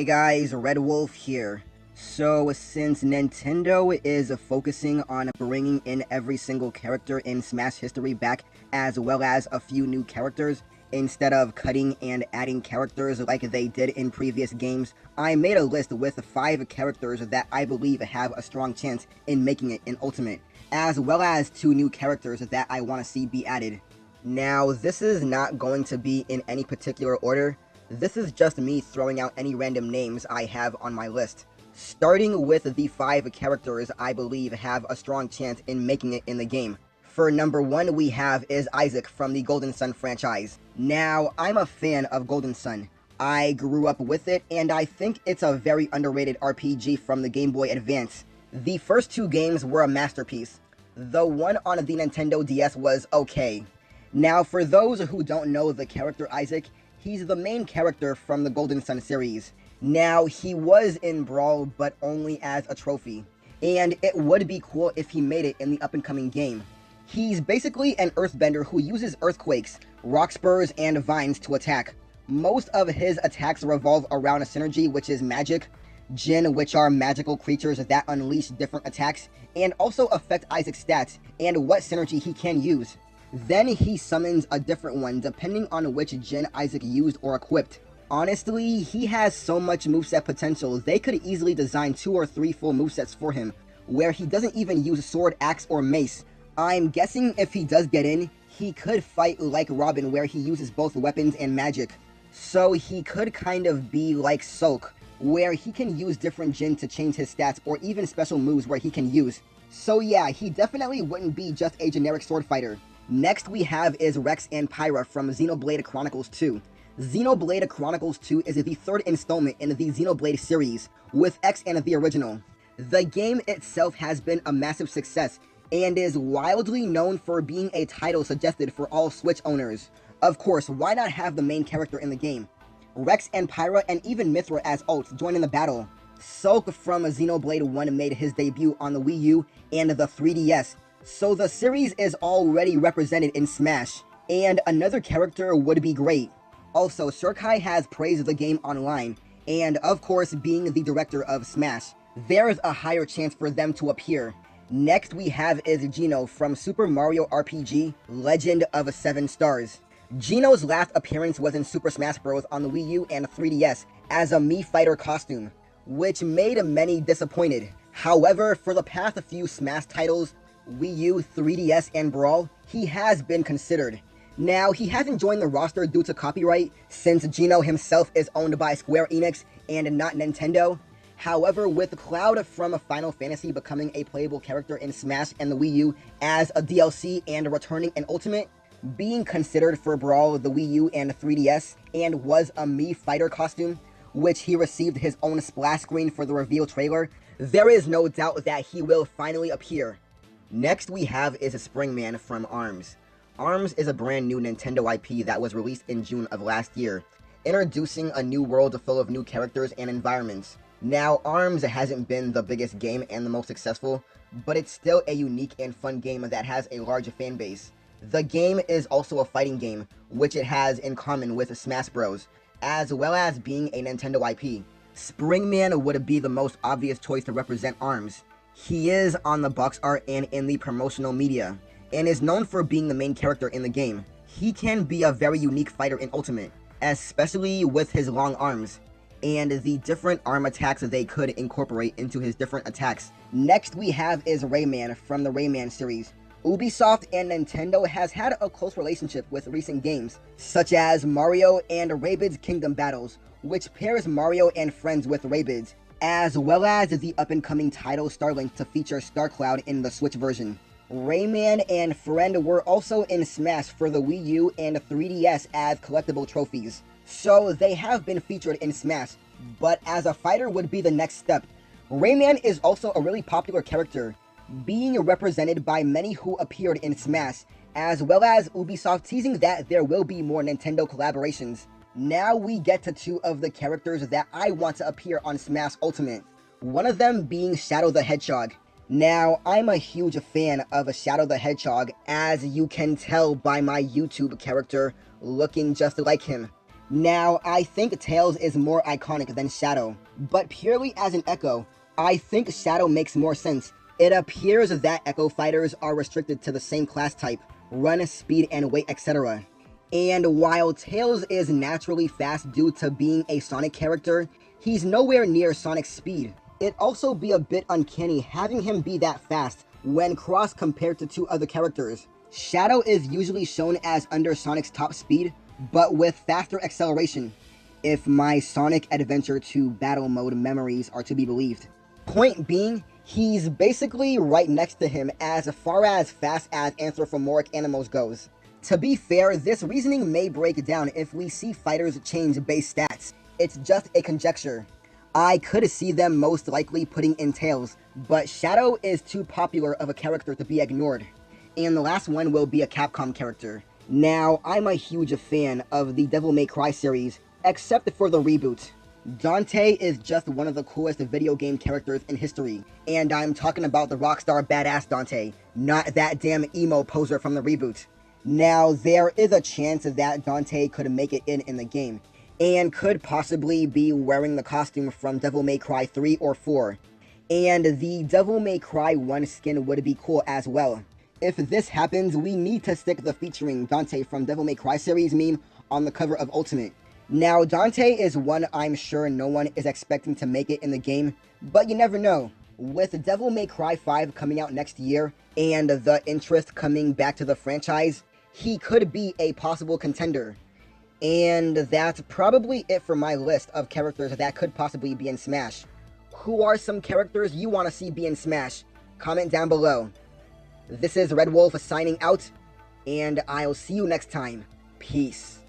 Hey guys, Red Wolf here. So, since Nintendo is focusing on bringing in every single character in Smash history back, as well as a few new characters, instead of cutting and adding characters like they did in previous games, I made a list with 5 characters that I believe have a strong chance in making it in Ultimate, as well as 2 new characters that I want to see be added. Now, this is not going to be in any particular order. This is just me throwing out any random names I have on my list. Starting with the 5 characters I believe have a strong chance in making it in the game. For number 1 we have is Isaac from the Golden Sun franchise. Now, I'm a fan of Golden Sun. I grew up with it, and I think it's a very underrated RPG from the Game Boy Advance. The first 2 games were a masterpiece. The one on the Nintendo DS was okay. Now, for those who don't know the character Isaac, he's the main character from the Golden Sun series. Now, he was in Brawl, but only as a trophy. And it would be cool if he made it in the up-and-coming game. He's basically an earthbender who uses earthquakes, rock spurs, and vines to attack. Most of his attacks revolve around a synergy, which is magic, Jinn, which are magical creatures that unleash different attacks, and also affect Isaac's stats and what synergy he can use. Then he summons a different one depending on which Jinn Isaac used or equipped. Honestly, he has so much moveset potential, they could easily design 2 or 3 full movesets for him, where he doesn't even use sword, axe, or mace. I'm guessing if he does get in, he could fight like Robin, where he uses both weapons and magic. So he could kind of be like Soak, where he can use different Jinn to change his stats, or even special moves where he can use. So yeah, he definitely wouldn't be just a generic sword fighter. Next we have is Rex and Pyra from Xenoblade Chronicles 2. Xenoblade Chronicles 2 is the 3rd installment in the Xenoblade series, with X and the original. The game itself has been a massive success, and is wildly known for being a title suggested for all Switch owners. Of course, why not have the main character in the game? Rex and Pyra and even Mythra as ults join in the battle. Sulk from Xenoblade 1 made his debut on the Wii U and the 3DS, so the series is already represented in Smash, and another character would be great. Also, Shirkai has praised the game online, and of course being the director of Smash, there's a higher chance for them to appear. Next we have is Geno from Super Mario RPG Legend of 7 Stars. Geno's last appearance was in Super Smash Bros. On the Wii U and 3DS as a Mii Fighter costume, which made many disappointed. However, for the past few Smash titles, Wii U, 3DS, and Brawl, he has been considered. Now, he hasn't joined the roster due to copyright, since Geno himself is owned by Square Enix and not Nintendo. However, with Cloud from Final Fantasy becoming a playable character in Smash and the Wii U as a DLC and returning in Ultimate, being considered for Brawl, the Wii U, and 3DS, and was a Mii Fighter costume, which he received his own splash screen for the reveal trailer, there is no doubt that he will finally appear. Next we have is Springman from ARMS. ARMS is a brand new Nintendo IP that was released in June of last year, introducing a new world full of new characters and environments. Now, ARMS hasn't been the biggest game and the most successful, but it's still a unique and fun game that has a large fan base. The game is also a fighting game, which it has in common with Smash Bros, as well as being a Nintendo IP. Springman would be the most obvious choice to represent ARMS. He is on the box art and in the promotional media, and is known for being the main character in the game. He can be a very unique fighter in Ultimate, especially with his long arms, and the different arm attacks they could incorporate into his different attacks. Next we have is Rayman from the Rayman series. Ubisoft and Nintendo has had a close relationship with recent games, such as Mario and Rabbids Kingdom Battles, which pairs Mario and friends with Rabbids, as well as the up-and-coming title Starlink to feature StarCloud in the Switch version. Rayman and Friend were also in Smash for the Wii U and 3DS as collectible trophies, so they have been featured in Smash, but as a fighter would be the next step. Rayman is also a really popular character, being represented by many who appeared in Smash, as well as Ubisoft teasing that there will be more Nintendo collaborations. Now we get to 2 of the characters that I want to appear on Smash Ultimate, one of them being Shadow the Hedgehog. Now, I'm a huge fan of Shadow the Hedgehog, as you can tell by my YouTube character looking just like him. Now, I think Tails is more iconic than Shadow, but purely as an Echo, I think Shadow makes more sense. It appears that Echo Fighters are restricted to the same class type, run, speed, and weight, etc. And while Tails is naturally fast due to being a Sonic character, he's nowhere near Sonic's speed. It'd also be a bit uncanny having him be that fast when cross compared to two other characters. Shadow is usually shown as under Sonic's top speed, but with faster acceleration, if my Sonic Adventure 2 battle mode memories are to be believed. Point being, he's basically right next to him as far as fast as anthropomorphic animals goes. To be fair, this reasoning may break down if we see fighters change base stats. It's just a conjecture. I could see them most likely putting in Tails, but Shadow is too popular of a character to be ignored. And the last one will be a Capcom character. Now, I'm a huge fan of the Devil May Cry series, except for the reboot. Dante is just one of the coolest video game characters in history, and I'm talking about the rockstar badass Dante, not that damn emo poser from the reboot. Now, there is a chance that Dante could make it in the game, and could possibly be wearing the costume from Devil May Cry 3 or 4. And the Devil May Cry 1 skin would be cool as well. If this happens, we need to stick the featuring Dante from Devil May Cry series meme on the cover of Ultimate. Now, Dante is one I'm sure no one is expecting to make it in the game, but you never know. With Devil May Cry 5 coming out next year, and the interest coming back to the franchise, he could be a possible contender. And that's probably it for my list of characters that could possibly be in Smash. Who are some characters you want to see be in Smash? Comment down below. This is Red Wolf signing out, and I'll see you next time. Peace.